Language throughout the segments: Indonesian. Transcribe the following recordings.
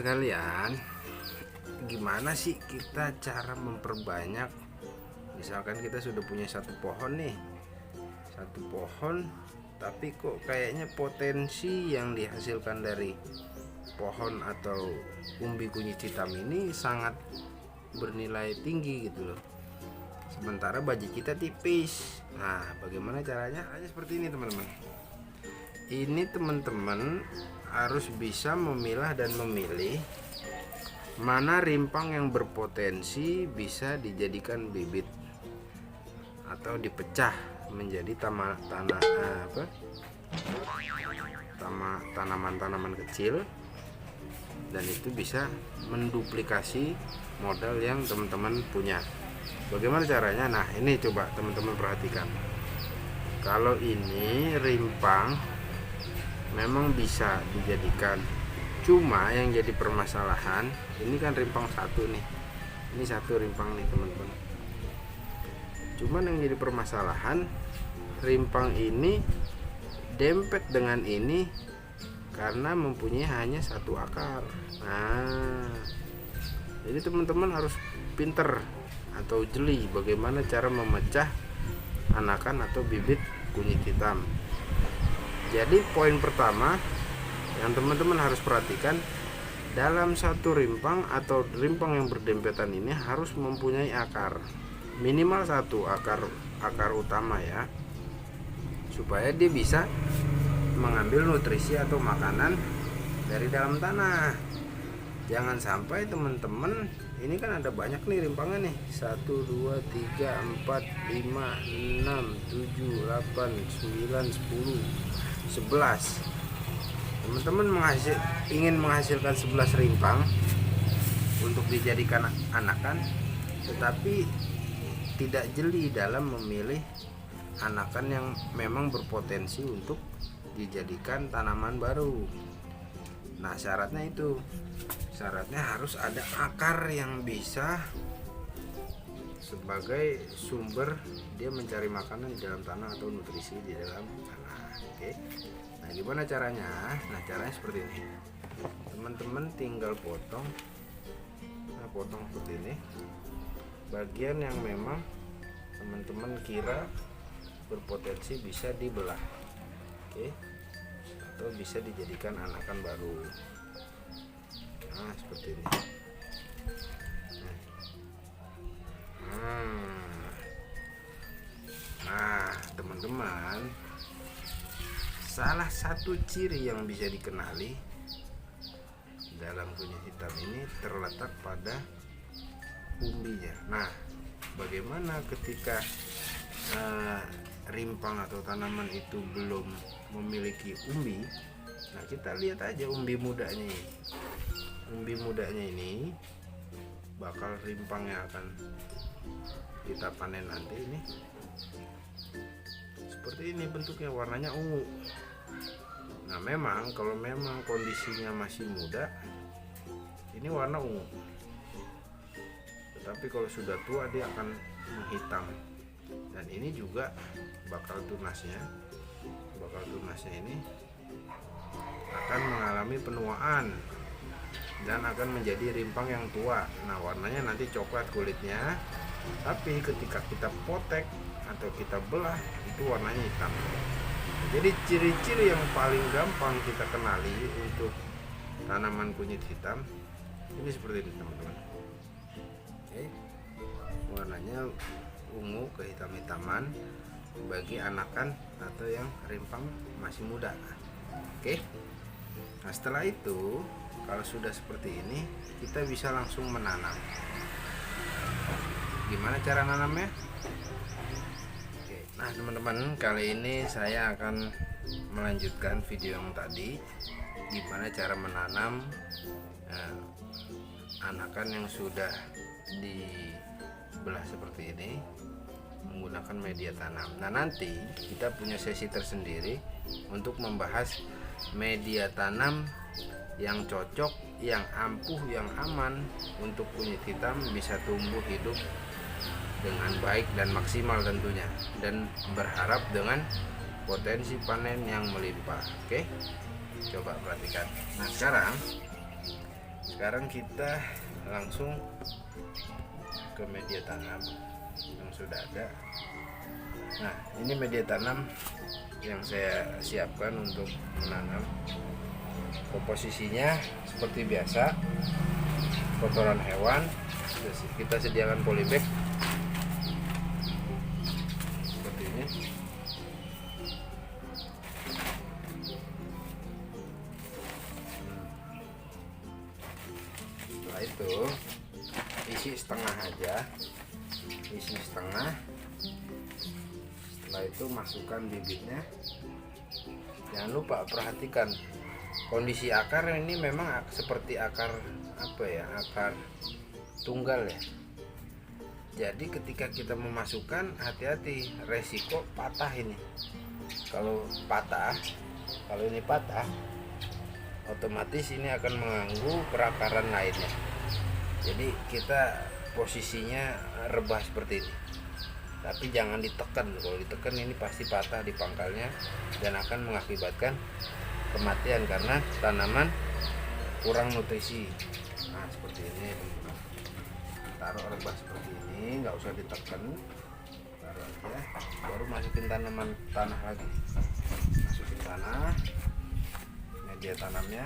sekalian, gimana sih kita cara memperbanyak? Misalkan kita sudah punya satu pohon nih, tapi kok kayaknya potensi yang dihasilkan dari pohon atau umbi kunyit hitam ini sangat bernilai tinggi gitu loh, sementara budget kita tipis. Nah, bagaimana caranya? Hanya seperti ini teman-teman. Ini teman-teman harus bisa memilah dan memilih mana rimpang yang berpotensi bisa dijadikan bibit atau dipecah menjadi tanaman-tanaman kecil, dan itu bisa menduplikasi modal yang teman-teman punya. Bagaimana caranya? Nah, ini coba teman-teman perhatikan. Kalau ini rimpang memang bisa dijadikan, cuma yang jadi permasalahan ini kan rimpang satu nih, ini satu rimpang nih teman-teman. Cuman yang jadi permasalahan, rimpang ini dempet dengan ini karena mempunyai hanya satu akar. Nah, jadi teman-teman harus pinter atau jeli bagaimana cara memecah anakan atau bibit kunyit hitam. Jadi poin pertama yang teman-teman harus perhatikan, dalam satu rimpang atau rimpang yang berdempetan ini harus mempunyai akar, minimal satu akar utama ya, supaya dia bisa mengambil nutrisi atau makanan dari dalam tanah. Jangan sampai teman-teman, ini kan ada banyak nih rimpangnya nih, 1, 2, 3, 4, 5, 6, 7, 8, 9, 10, 11. Teman-teman ingin menghasilkan 11 rimpang untuk dijadikan anakan, tetapi tidak jeli dalam memilih anakan yang memang berpotensi untuk dijadikan tanaman baru. Nah, syaratnya harus ada akar yang bisa sebagai sumber dia mencari makanan di dalam tanah atau nutrisi di dalam tanah. Oke. Nah, gimana caranya? Nah, caranya seperti ini. Teman-teman tinggal potong seperti ini. Bagian yang memang teman-teman kira berpotensi bisa dibelah. Oke. Atau bisa dijadikan anakan baru. Nah, seperti ini. Nah, teman-teman, salah satu ciri yang bisa dikenali dalam kunyit hitam ini terletak pada umbinya. Nah, bagaimana ketika rimpang atau tanaman itu belum memiliki umbi? Nah, kita lihat aja umbi mudanya ini. Umbi mudanya ini bakal rimpang yang akan kita panen nanti ini seperti ini bentuknya, warnanya ungu. Nah, memang kalau memang kondisinya masih muda ini warna ungu, tetapi kalau sudah tua dia akan menghitam. Dan ini juga bakal tunasnya ini akan mengalami penuaan dan akan menjadi rimpang yang tua. Nah, warnanya nanti coklat kulitnya, tapi ketika kita potek atau kita belah itu warnanya hitam. Jadi ciri-ciri yang paling gampang kita kenali untuk tanaman kunyit hitam ini seperti ini teman-teman. Oke. Warnanya ungu kehitam-hitaman bagi anakan atau yang rimpang masih muda. Oke. Nah, setelah itu kalau sudah seperti ini kita bisa langsung menanam. Gimana cara nanamnya? Oke. Nah, teman-teman, kali ini saya akan melanjutkan video yang tadi, gimana cara menanam anakan yang sudah dibelah seperti ini menggunakan media tanam. Nah, nanti kita punya sesi tersendiri untuk membahas media tanam yang cocok, yang ampuh, yang aman untuk kunyit hitam bisa tumbuh hidup dengan baik dan maksimal tentunya, dan berharap dengan potensi panen yang melimpah. Oke, coba perhatikan. Nah, sekarang Sekarang kita langsung ke media tanam yang sudah ada. Nah, ini media tanam yang saya siapkan untuk menanam. Komposisinya seperti biasa, kotoran hewan. Kita sediakan polybag seperti ini. Setelah itu isi setengah aja, isi setengah. Setelah itu masukkan bibitnya. Jangan lupa perhatikan kondisi akar. Ini memang seperti akar apa ya, akar tunggal ya. Jadi ketika kita memasukkan, hati-hati, resiko patah ini. Kalau ini patah, otomatis ini akan mengganggu perakaran lainnya. Jadi kita posisinya rebah seperti ini, tapi jangan ditekan. Kalau ditekan ini pasti patah di pangkalnya dan akan mengakibatkan kematian karena tanaman kurang nutrisi. Nah, seperti ini teman-teman. Taruh rebah seperti ini, nggak usah ditekan, taruh aja. Baru masukin tanah lagi. Masukin tanah, media tanamnya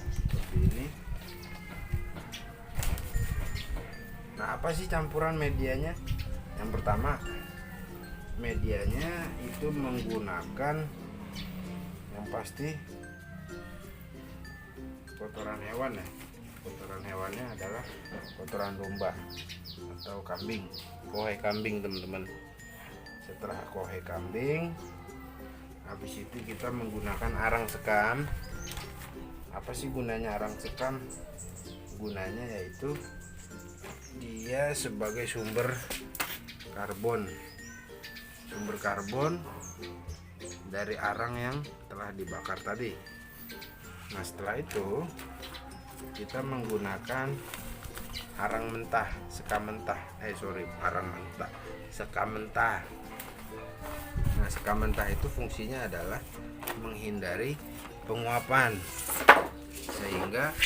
seperti ini. Nah, apa sih campuran medianya? Yang pertama, medianya itu menggunakan yang pasti kotoran hewan ya. Kotoran hewannya adalah kotoran domba atau kambing, kohe kambing teman-teman. Setelah kohe kambing, habis itu kita menggunakan arang sekam. Apa sih gunanya arang sekam? Gunanya yaitu dia sebagai sumber karbon dari arang yang telah dibakar tadi. Nah, setelah itu kita menggunakan sekam mentah. Nah, sekam mentah itu fungsinya adalah menghindari penguapan sehingga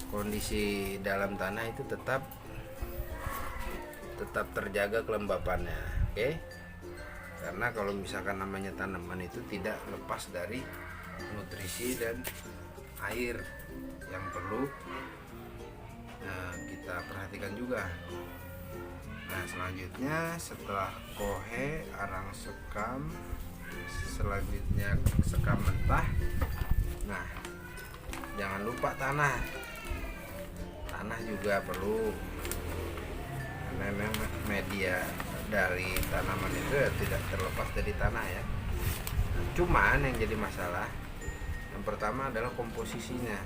kondisi dalam tanah itu tetap terjaga kelembapannya. Oke. Karena kalau misalkan namanya tanaman itu tidak lepas dari nutrisi dan air yang perlu kita perhatikan juga. Nah, selanjutnya setelah kohe, arang sekam, selanjutnya sekam mentah. Nah, jangan lupa tanah juga perlu, karena memang media dari tanaman itu ya tidak terlepas dari tanah ya. Cuman yang jadi masalah yang pertama adalah komposisinya.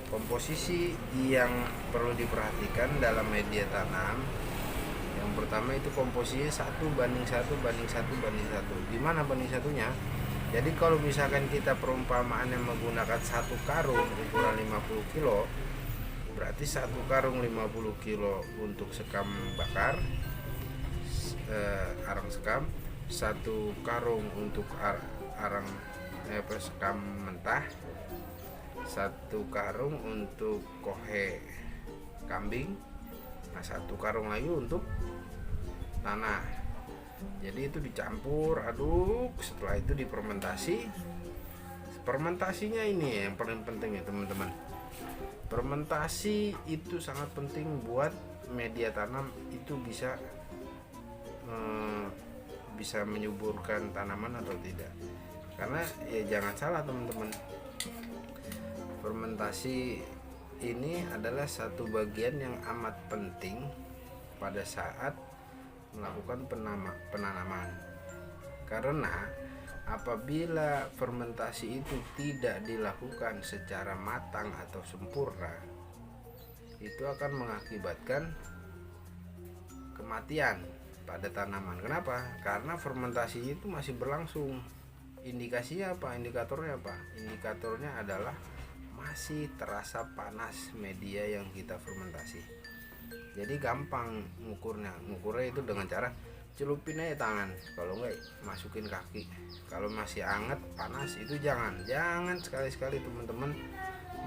Komposisi yang perlu diperhatikan dalam media tanam, yang pertama itu komposisinya 1:1:1:1. Gimana banding satunya? Jadi kalau misalkan kita perumpamaan yang menggunakan satu karung ukuran 50 kilo, berarti satu karung 50 kilo untuk sekam bakar, arang sekam, satu karung untuk sekam mentah, satu karung untuk kohe kambing, nah satu karung lagi untuk tanah. Jadi itu dicampur aduk, setelah itu difermentasi. Fermentasinya ini yang paling penting ya teman-teman. Fermentasi itu sangat penting buat media tanam itu bisa menyuburkan tanaman atau tidak. Karena ya jangan salah teman-teman, fermentasi ini adalah satu bagian yang amat penting pada saat melakukan penanaman. Karena apabila fermentasi itu tidak dilakukan secara matang atau sempurna, itu akan mengakibatkan kematian pada tanaman. Kenapa? Karena fermentasi itu masih berlangsung. Indikasinya apa? Indikatornya apa? Indikatornya adalah masih terasa panas media yang kita fermentasi. Jadi gampang ngukurnya itu dengan cara celupin aja tangan, kalau enggak masukin kaki. Kalau masih hangat panas itu jangan sekali-sekali teman-teman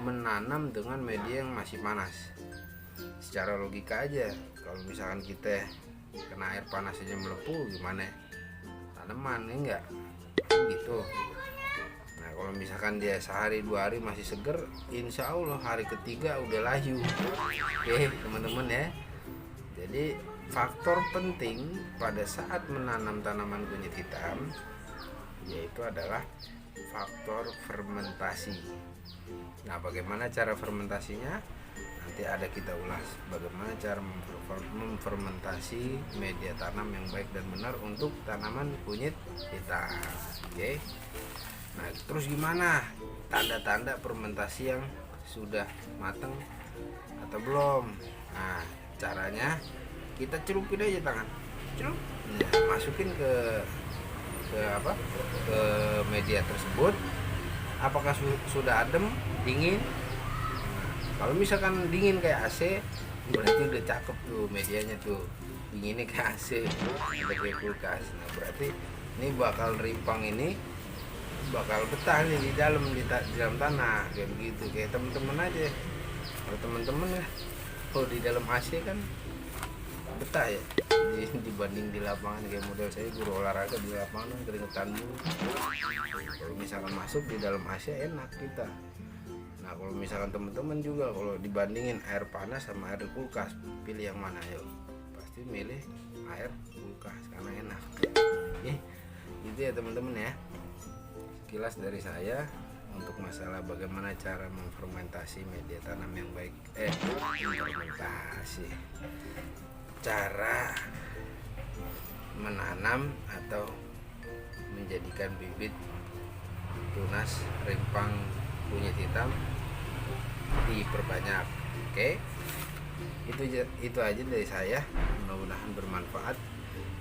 menanam dengan media yang masih panas. Secara logika aja, kalau misalkan kita kena air panas aja melepuh, gimana tanaman, ya enggak gitu. Nah kalau misalkan dia sehari 2 hari masih seger, insya Allah hari ketiga udah layu. Oke teman-teman ya, jadi faktor penting pada saat menanam tanaman kunyit hitam yaitu adalah faktor fermentasi. Nah bagaimana cara fermentasinya? Nanti ada kita ulas bagaimana cara memfermentasi media tanam yang baik dan benar untuk tanaman kunyit hitam. Oke. Nah terus gimana tanda-tanda fermentasi yang sudah matang atau belum? Nah caranya kita celupin aja tangan, celup, nah, masukin ke media tersebut. Apakah sudah adem, dingin? Kalau misalkan dingin kayak AC, berarti udah cakep tuh medianya tuh, dinginnya kayak AC, udah kayak kulkas. Nah berarti ini bakal rimpang, ini bakal betah nih di dalam tanah kayak begitu. Kayak temen-temen aja, kalau temen-temen ya, kalau di dalam AC kan betah ya, dibanding di lapangan kayak model saya guru olahraga di lapangan keringetan mulu. Kalau misalkan masuk di dalam AC enak kita. Nah kalau misalkan teman-teman juga kalau dibandingin air panas sama air kulkas, pilih yang mana? Yuk pasti milih air kulkas karena enak. Gitu ya teman-teman ya, kilas dari saya untuk masalah bagaimana cara memfermentasi media tanam yang baik. Fermentasi, cara menanam atau menjadikan bibit tunas rimpang kunyit hitam diperbanyak. Oke, itu aja dari saya, mudah-mudahan bermanfaat.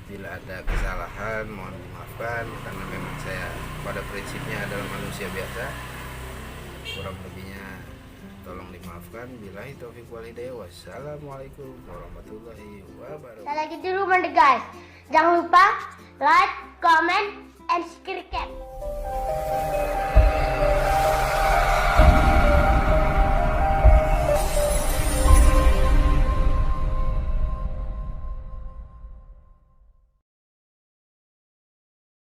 Bila ada kesalahan mohon dimaafkan karena memang saya pada prinsipnya adalah manusia biasa, kurang lebihnya tolong dimaafkan. Billahi taufiq wal hidayah. Wassalamualaikum warahmatullahi wabarakatuh. Saya lagi dulu guys, jangan lupa like, comment, and subscribe.